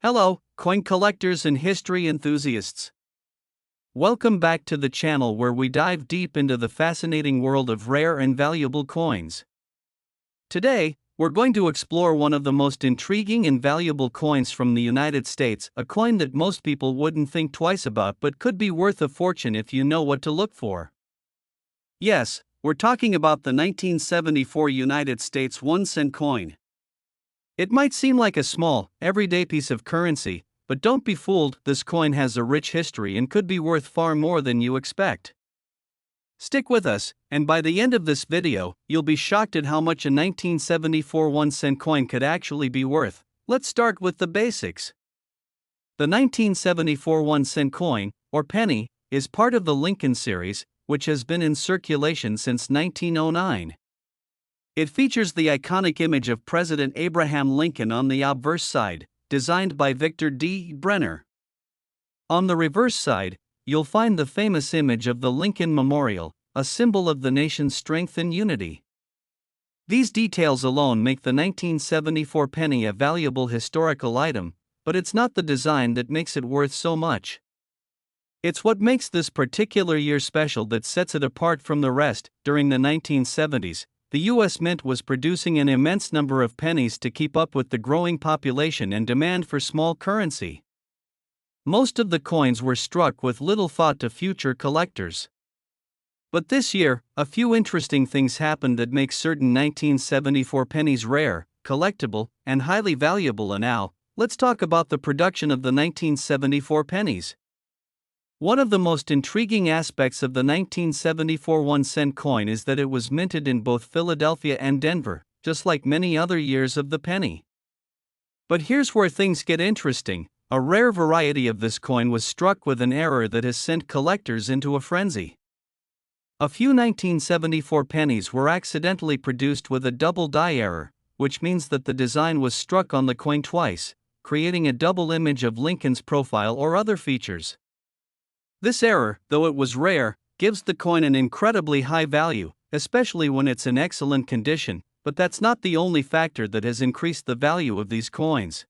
Hello, coin collectors and history enthusiasts. Welcome back to the channel where we dive deep into the fascinating world of rare and valuable coins. Today, we're going to explore one of the most intriguing and valuable coins from the United States, a coin that most people wouldn't think twice about but could be worth a fortune if you know what to look for. Yes, we're talking about the 1974 United States 1-cent coin. It might seem like a small, everyday piece of currency, but don't be fooled, this coin has a rich history and could be worth far more than you expect. Stick with us, and by the end of this video, you'll be shocked at how much a 1974 1-cent coin could actually be worth. Let's start with the basics. The 1974 1-cent coin, or penny, is part of the Lincoln series, which has been in circulation since 1909. It features the iconic image of President Abraham Lincoln on the obverse side, designed by Victor D. Brenner. On the reverse side, you'll find the famous image of the Lincoln Memorial, a symbol of the nation's strength and unity. These details alone make the 1974 penny a valuable historical item, but it's not the design that makes it worth so much. It's what makes this particular year special that sets it apart from the rest. During the 1970s, the U.S. Mint was producing an immense number of pennies to keep up with the growing population and demand for small currency. Most of the coins were struck with little thought to future collectors. But this year, a few interesting things happened that make certain 1974 pennies rare, collectible, and highly valuable. And now, let's talk about the production of the 1974 pennies. One of the most intriguing aspects of the 1974 1-cent coin is that it was minted in both Philadelphia and Denver, just like many other years of the penny. But here's where things get interesting. A rare variety of this coin was struck with an error that has sent collectors into a frenzy. A few 1974 pennies were accidentally produced with a double die error, which means that the design was struck on the coin twice, creating a double image of Lincoln's profile or other features. This error, though it was rare, gives the coin an incredibly high value, especially when it's in excellent condition, but that's not the only factor that has increased the value of these coins.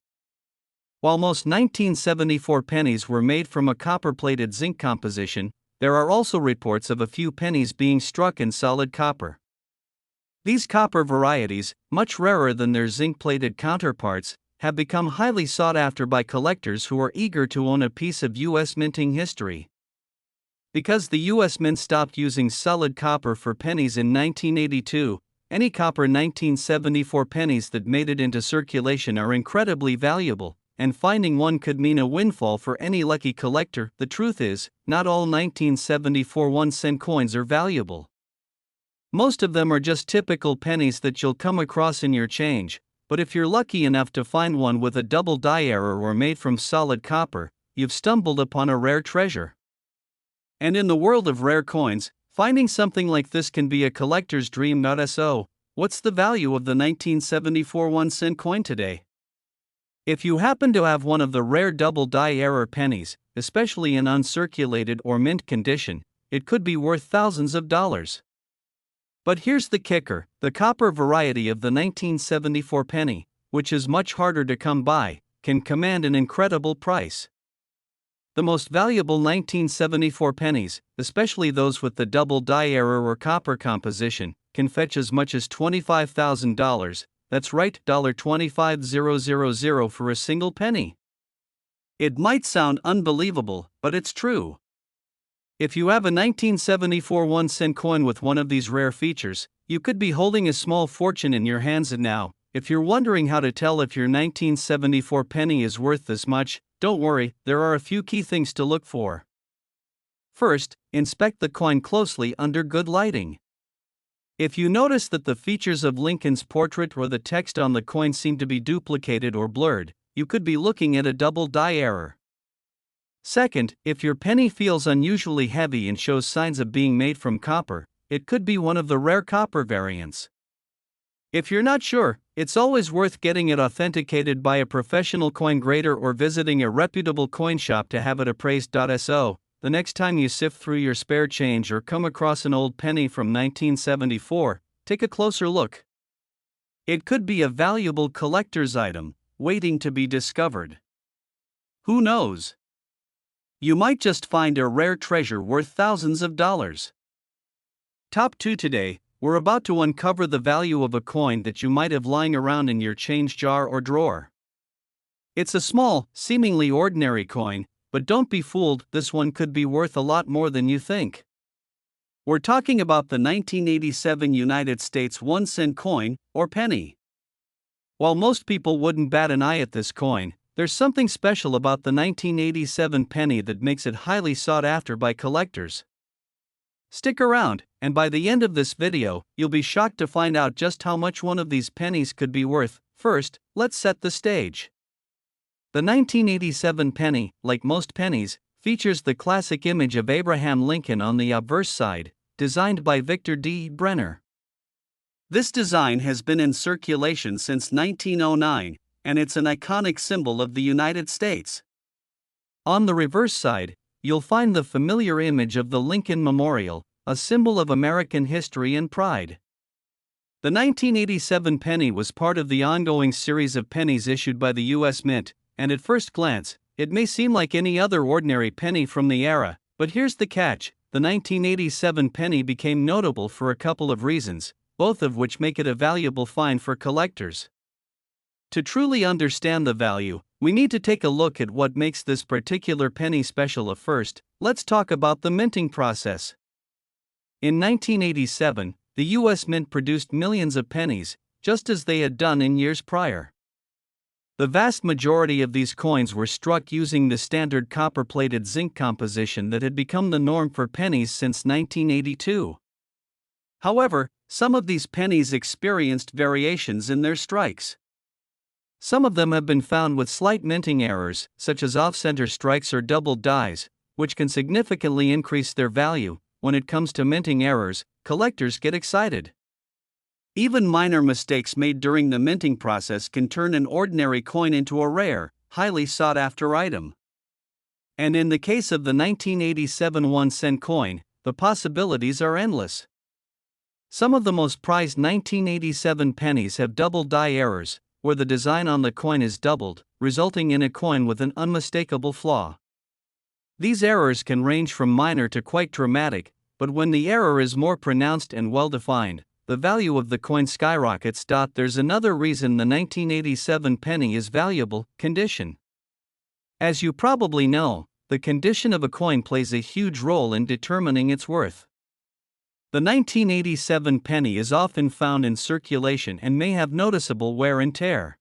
While most 1974 pennies were made from a copper-plated zinc composition, there are also reports of a few pennies being struck in solid copper. These copper varieties, much rarer than their zinc-plated counterparts, have become highly sought after by collectors who are eager to own a piece of U.S. minting history. Because the U.S. Mint stopped using solid copper for pennies in 1982, any copper 1974 pennies that made it into circulation are incredibly valuable, and finding one could mean a windfall for any lucky collector. The truth is, not all 1974 1-cent coins are valuable. Most of them are just typical pennies that you'll come across in your change, but if you're lucky enough to find one with a double die error or made from solid copper, you've stumbled upon a rare treasure. And in the world of rare coins, finding something like this can be a collector's dream. So, what's the value of the 1974 1-cent coin today? If you happen to have one of the rare double die error pennies, especially in uncirculated or mint condition, it could be worth thousands of dollars. But here's the kicker: the copper variety of the 1974 penny, which is much harder to come by, can command an incredible price. The most valuable 1974 pennies, especially those with the double die error or copper composition, can fetch as much as $25,000, that's right, $25,000 for a single penny. It might sound unbelievable, but it's true. If you have a 1974 1-cent coin with one of these rare features, you could be holding a small fortune in your hands. And now, if you're wondering how to tell if your 1974 penny is worth this much, don't worry, there are a few key things to look for. First, inspect the coin closely under good lighting. If you notice that the features of Lincoln's portrait or the text on the coin seem to be duplicated or blurred, you could be looking at a double die error. Second, if your penny feels unusually heavy and shows signs of being made from copper, it could be one of the rare copper variants. If you're not sure, it's always worth getting it authenticated by a professional coin grader or visiting a reputable coin shop to have it appraised. So, the next time you sift through your spare change or come across an old penny from 1974, take a closer look. It could be a valuable collector's item, waiting to be discovered. Who knows? You might just find a rare treasure worth thousands of dollars. Top 2 today, we're about to uncover the value of a coin that you might have lying around in your change jar or drawer. It's a small, seemingly ordinary coin, but don't be fooled, this one could be worth a lot more than you think. We're talking about the 1987 United States 1-cent coin, or penny. While most people wouldn't bat an eye at this coin, there's something special about the 1987 penny that makes it highly sought after by collectors. Stick around, and by the end of this video, you'll be shocked to find out just how much one of these pennies could be worth. First, let's set the stage. The 1987 penny, like most pennies, features the classic image of Abraham Lincoln on the obverse side, designed by Victor D. Brenner. This design has been in circulation since 1909, and it's an iconic symbol of the United States. On the reverse side, you'll find the familiar image of the Lincoln Memorial, a symbol of American history and pride. The 1987 penny was part of the ongoing series of pennies issued by the U.S. Mint, and at first glance, it may seem like any other ordinary penny from the era, but here's the catch: the 1987 penny became notable for a couple of reasons, both of which make it a valuable find for collectors. To truly understand the value, we need to take a look at what makes this particular penny special. First, let's talk about the minting process. In 1987, the U.S. Mint produced millions of pennies, just as they had done in years prior. The vast majority of these coins were struck using the standard copper-plated zinc composition that had become the norm for pennies since 1982. However, some of these pennies experienced variations in their strikes. Some of them have been found with slight minting errors, such as off-center strikes or doubled dies, which can significantly increase their value. When it comes to minting errors, collectors get excited. Even minor mistakes made during the minting process can turn an ordinary coin into a rare, highly sought-after item. And in the case of the 1987 1-cent coin, the possibilities are endless. Some of the most prized 1987 pennies have double die errors, where the design on the coin is doubled, resulting in a coin with an unmistakable flaw. These errors can range from minor to quite dramatic, but when the error is more pronounced and well-defined, the value of the coin skyrockets. There's another reason the 1987 penny is valuable: condition. As you probably know, the condition of a coin plays a huge role in determining its worth. The 1987 penny is often found in circulation and may have noticeable wear and tear.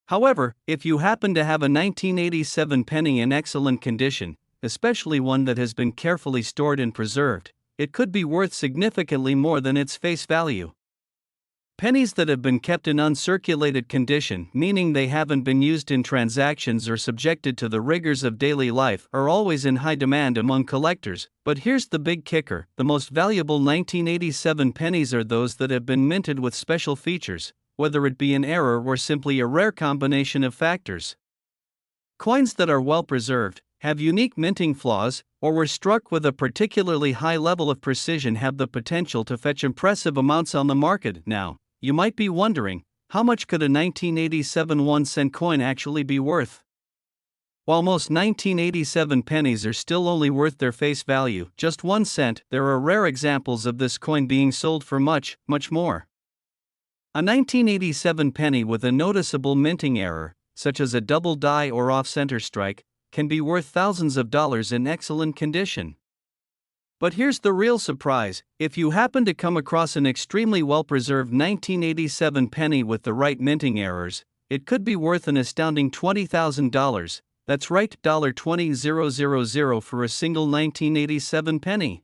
However, if you happen to have a 1987 penny in excellent condition, especially one that has been carefully stored and preserved, it could be worth significantly more than its face value. Pennies that have been kept in uncirculated condition, meaning they haven't been used in transactions or subjected to the rigors of daily life, are always in high demand among collectors. But here's the big kicker: the most valuable 1987 pennies are those that have been minted with special features, whether it be an error or simply a rare combination of factors. Coins that are well preserved, have unique minting flaws, or were struck with a particularly high level of precision have the potential to fetch impressive amounts on the market. Now, you might be wondering, how much could a 1987 1-cent coin actually be worth? While most 1987 pennies are still only worth their face value, just 1 cent, there are rare examples of this coin being sold for much, much more. A 1987 penny with a noticeable minting error, such as a double die or off-center strike, can be worth thousands of dollars in excellent condition. But here's the real surprise: if you happen to come across an extremely well-preserved 1987 penny with the right minting errors, it could be worth an astounding $20,000. That's right, $20,000 for a single 1987 penny.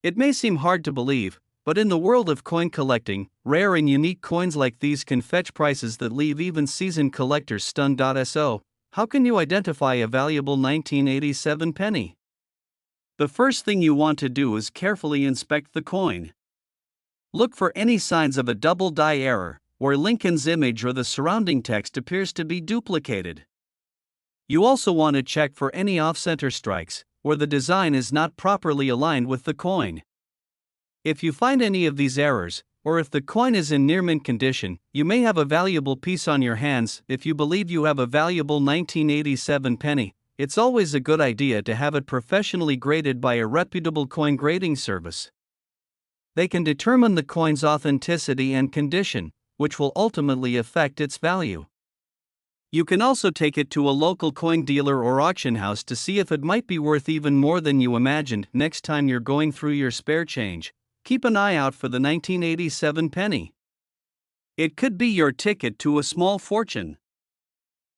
It may seem hard to believe, but in the world of coin collecting, rare and unique coins like these can fetch prices that leave even seasoned collectors stunned. So, how can you identify a valuable 1987 penny? The first thing you want to do is carefully inspect the coin. Look for any signs of a double die error, where Lincoln's image or the surrounding text appears to be duplicated. You also want to check for any off-center strikes, where the design is not properly aligned with the coin. If you find any of these errors, or if the coin is in near mint condition, you may have a valuable piece on your hands. If you believe you have a valuable 1987 penny, it's always a good idea to have it professionally graded by a reputable coin grading service. They can determine the coin's authenticity and condition, which will ultimately affect its value. You can also take it to a local coin dealer or auction house to see if it might be worth even more than you imagined. Next time you're going through your spare change, keep an eye out for the 1987 penny. It could be your ticket to a small fortune.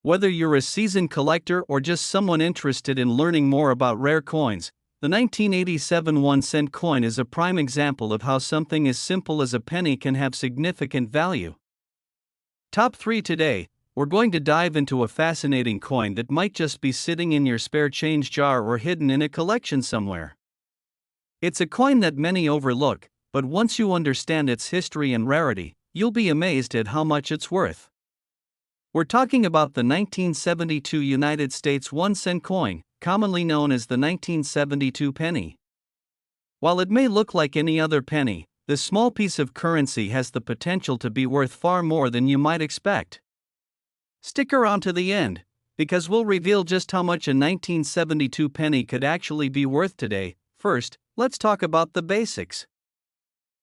Whether you're a seasoned collector or just someone interested in learning more about rare coins, the 1987 1-cent coin is a prime example of how something as simple as a penny can have significant value. Top 3 today. We're going to dive into a fascinating coin that might just be sitting in your spare change jar or hidden in a collection somewhere. It's a coin that many overlook, but once you understand its history and rarity, you'll be amazed at how much it's worth. We're talking about the 1972 United States 1-cent coin, commonly known as the 1972 penny. While it may look like any other penny, this small piece of currency has the potential to be worth far more than you might expect. Stick around to the end, because we'll reveal just how much a 1972 penny could actually be worth today. First, let's talk about the basics.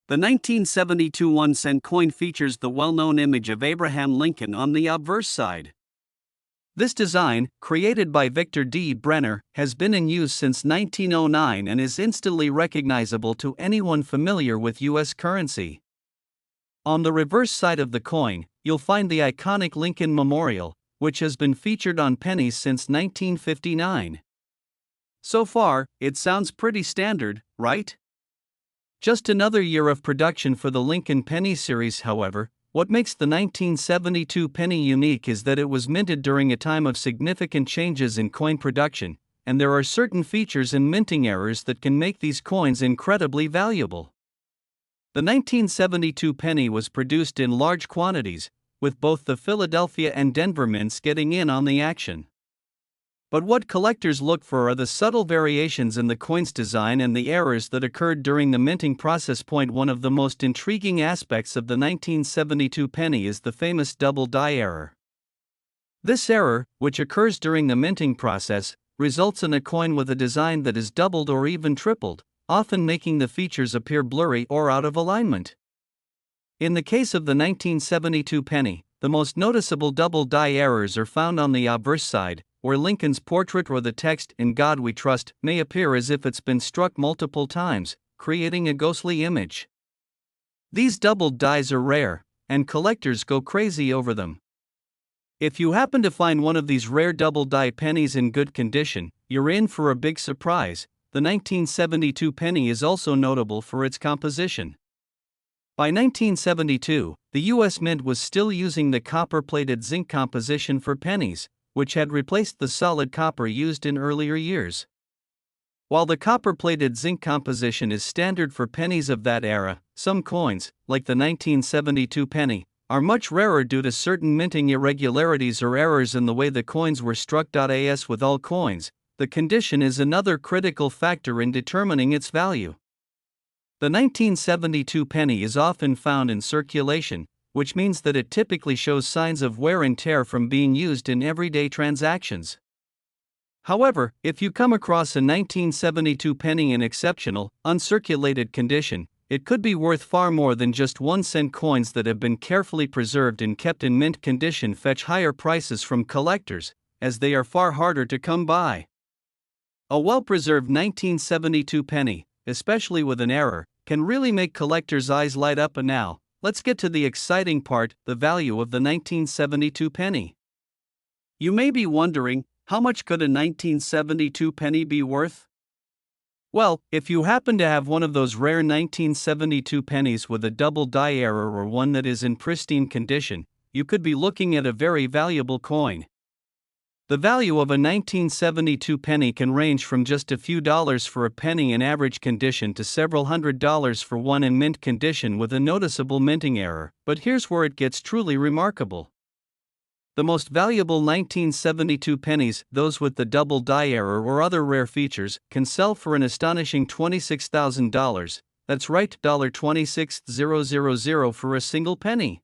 The 1972 1-cent coin features the well-known image of Abraham Lincoln on the obverse side. This design, created by Victor D. Brenner, has been in use since 1909 and is instantly recognizable to anyone familiar with U.S. currency. On the reverse side of the coin, you'll find the iconic Lincoln Memorial, which has been featured on pennies since 1959. So far, it sounds pretty standard, right? Just another year of production for the Lincoln Penny series. However, what makes the 1972 penny unique is that it was minted during a time of significant changes in coin production, and there are certain features and minting errors that can make these coins incredibly valuable. The 1972 penny was produced in large quantities, with both the Philadelphia and Denver mints getting in on the action. But what collectors look for are the subtle variations in the coin's design and the errors that occurred during the minting process. One of the most intriguing aspects of the 1972 penny is the famous double die error. This error, which occurs during the minting process, results in a coin with a design that is doubled or even tripled, often making the features appear blurry or out of alignment. In the case of the 1972 penny, the most noticeable double die errors are found on the obverse side, where Lincoln's portrait or the text "In God We Trust" may appear as if it's been struck multiple times, creating a ghostly image. These doubled dies are rare, and collectors go crazy over them. If you happen to find one of these rare double die pennies in good condition, you're in for a big surprise. The 1972 penny is also notable for its composition. By 1972, the U.S. Mint was still using the copper-plated zinc composition for pennies, which had replaced the solid copper used in earlier years. While the copper-plated zinc composition is standard for pennies of that era, some coins, like the 1972 penny, are much rarer due to certain minting irregularities or errors in the way the coins were struck. As with all coins, the condition is another critical factor in determining its value. The 1972 penny is often found in circulation, which means that it typically shows signs of wear and tear from being used in everyday transactions. However, if you come across a 1972 penny in exceptional, uncirculated condition, it could be worth far more than just 1-cent coins that have been carefully preserved and kept in mint condition. Fetch higher prices from collectors, as they are far harder to come by. A well-preserved 1972 penny, especially with an error, can really make collectors' eyes light up. And now, let's get to the exciting part, the value of the 1972 penny. You may be wondering, how much could a 1972 penny be worth? Well, if you happen to have one of those rare 1972 pennies with a double die error or one that is in pristine condition, you could be looking at a very valuable coin. The value of a 1972 penny can range from just a few dollars for a penny in average condition to several $100s for one in mint condition with a noticeable minting error. But here's where it gets truly remarkable. The most valuable 1972 pennies, those with the double die error or other rare features, can sell for an astonishing $26,000. That's right, $26,000 for a single penny.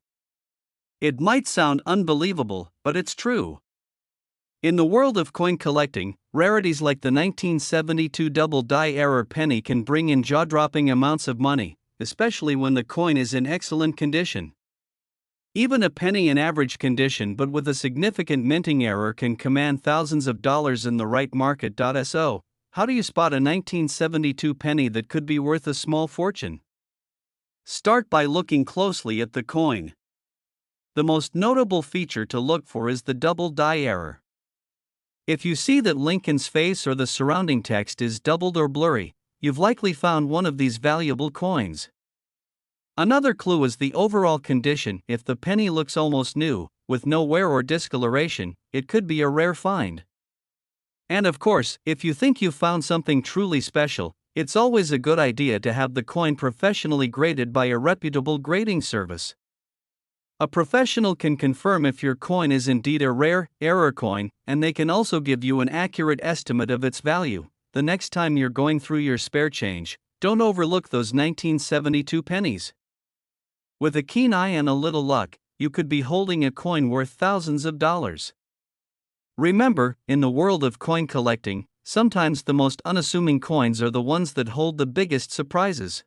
It might sound unbelievable, but it's true. In the world of coin collecting, rarities like the 1972 double die error penny can bring in jaw-dropping amounts of money, especially when the coin is in excellent condition. Even a penny in average condition but with a significant minting error can command thousands of dollars in the right market. So, how do you spot a 1972 penny that could be worth a small fortune? Start by looking closely at the coin. The most notable feature to look for is the double die error. If you see that Lincoln's face or the surrounding text is doubled or blurry, you've likely found one of these valuable coins. Another clue is the overall condition. If the penny looks almost new, with no wear or discoloration, it could be a rare find. And of course, if you think you've found something truly special, it's always a good idea to have the coin professionally graded by a reputable grading service. A professional can confirm if your coin is indeed a rare, error coin, and they can also give you an accurate estimate of its value. The next time you're going through your spare change, don't overlook those 1972 pennies. With a keen eye and a little luck, you could be holding a coin worth thousands of dollars. Remember, in the world of coin collecting, sometimes the most unassuming coins are the ones that hold the biggest surprises.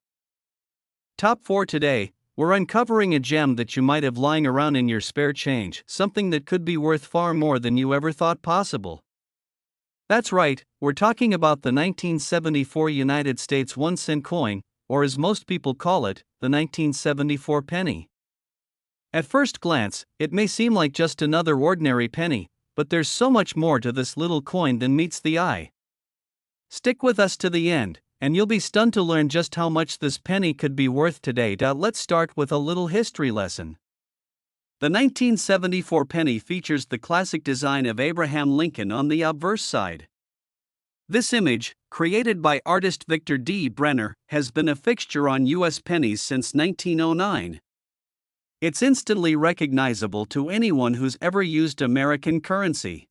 Top 4 today, we're uncovering a gem that you might have lying around in your spare change, something that could be worth far more than you ever thought possible. That's right, we're talking about the 1974 United States 1-cent coin, or as most people call it, the 1974 penny. At first glance, it may seem like just another ordinary penny, but there's so much more to this little coin than meets the eye. Stick with us to the end, and you'll be stunned to learn just how much this penny could be worth today. Let's start with a little history lesson. The 1974 penny features the classic design of Abraham Lincoln on the obverse side. This image, created by artist Victor D. Brenner, has been a fixture on U.S. pennies since 1909. It's instantly recognizable to anyone who's ever used American currency.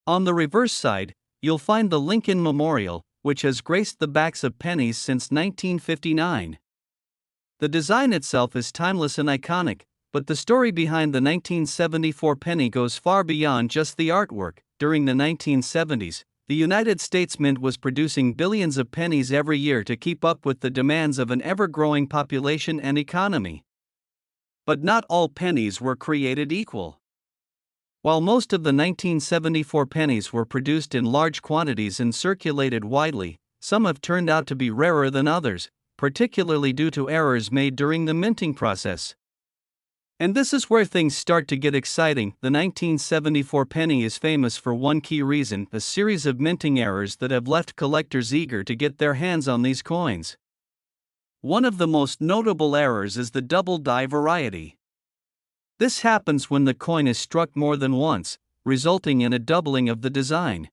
On the reverse side, you'll find the Lincoln Memorial, which has graced the backs of pennies since 1959. The design itself is timeless and iconic, but the story behind the 1974 penny goes far beyond just the artwork. During the 1970s, the United States Mint was producing billions of pennies every year to keep up with the demands of an ever-growing population and economy. But not all pennies were created equal. While most of the 1974 pennies were produced in large quantities and circulated widely, some have turned out to be rarer than others, particularly due to errors made during the minting process. And this is where things start to get exciting. The 1974 penny is famous for one key reason: a series of minting errors that have left collectors eager to get their hands on these coins. One of the most notable errors is the double die variety. This happens when the coin is struck more than once, resulting in a doubling of the design.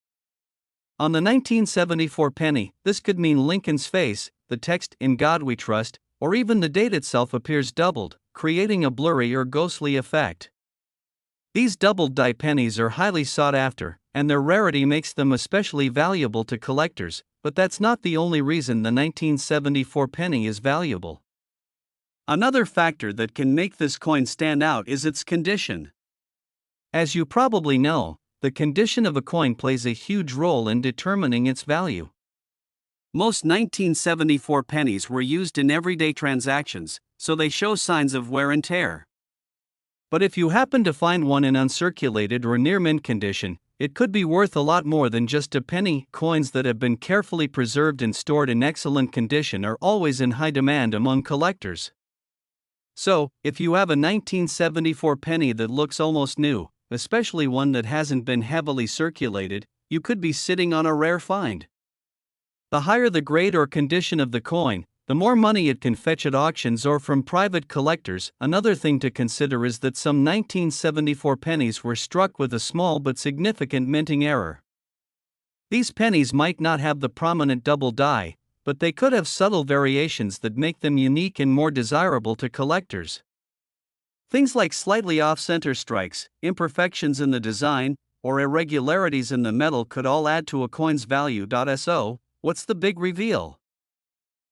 On the 1974 penny, this could mean Lincoln's face, the text "In God We Trust," or even the date itself appears doubled, creating a blurry or ghostly effect. These doubled die pennies are highly sought after, and their rarity makes them especially valuable to collectors, but that's not the only reason the 1974 penny is valuable. Another factor that can make this coin stand out is its condition. As you probably know, the condition of a coin plays a huge role in determining its value. Most 1974 pennies were used in everyday transactions, so they show signs of wear and tear. But if you happen to find one in uncirculated or near mint condition, it could be worth a lot more than just a penny. Coins that have been carefully preserved and stored in excellent condition are always in high demand among collectors. So, if you have a 1974 penny that looks almost new, especially one that hasn't been heavily circulated, you could be sitting on a rare find. The higher the grade or condition of the coin, the more money it can fetch at auctions or from private collectors. Another thing to consider is that some 1974 pennies were struck with a small but significant minting error. These pennies might not have the prominent double die, but they could have subtle variations that make them unique and more desirable to collectors. Things like slightly off-center strikes, imperfections in the design, or irregularities in the metal could all add to a coin's value. So, what's the big reveal?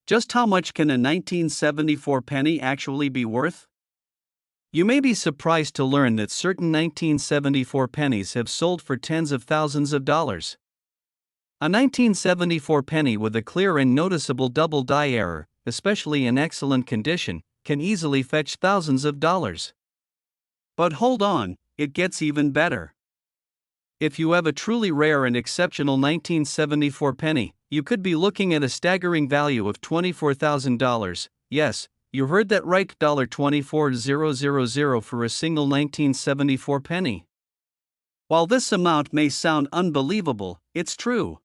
Just how much can a 1974 penny actually be worth? You may be surprised to learn that certain 1974 pennies have sold for tens of thousands of dollars. A 1974 penny with a clear and noticeable double die error, especially in excellent condition, can easily fetch thousands of dollars. But hold on, it gets even better. If you have a truly rare and exceptional 1974 penny, you could be looking at a staggering value of $24,000. Yes, you heard that right, $24,000 for a single 1974 penny. While this amount may sound unbelievable, it's true.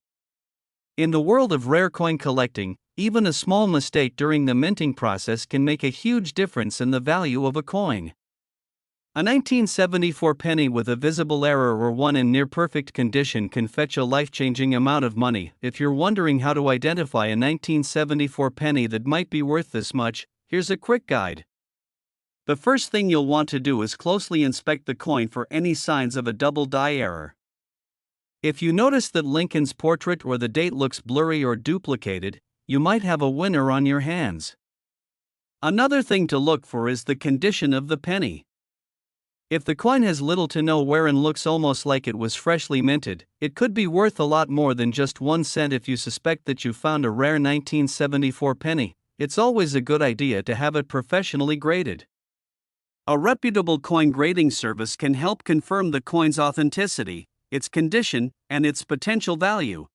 In the world of rare coin collecting, even a small mistake during the minting process can make a huge difference in the value of a coin. A 1974 penny with a visible error or one in near-perfect condition can fetch a life-changing amount of money. If you're wondering how to identify a 1974 penny that might be worth this much, here's a quick guide. The first thing you'll want to do is closely inspect the coin for any signs of a double die error. If you notice that Lincoln's portrait or the date looks blurry or duplicated, you might have a winner on your hands. Another thing to look for is the condition of the penny. If the coin has little to no wear and looks almost like it was freshly minted, it could be worth a lot more than just 1 cent. If you suspect that you found a rare 1974 penny, it's always a good idea to have it professionally graded. A reputable coin grading service can help confirm the coin's authenticity, its condition, and its potential value.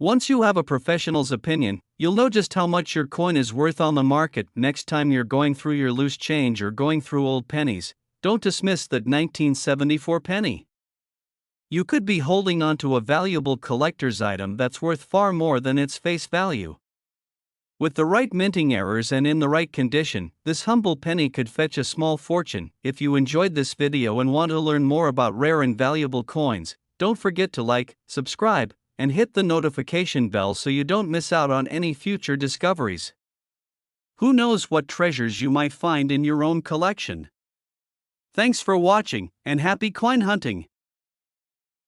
Once you have a professional's opinion, you'll know just how much your coin is worth on the market. Next time you're going through your loose change or going through old pennies, don't dismiss that 1974 penny. You could be holding onto a valuable collector's item that's worth far more than its face value. With the right minting errors and in the right condition, this humble penny could fetch a small fortune. If you enjoyed this video and want to learn more about rare and valuable coins, don't forget to like, subscribe, and hit the notification bell so you don't miss out on any future discoveries. Who knows what treasures you might find in your own collection? Thanks for watching, and happy coin hunting!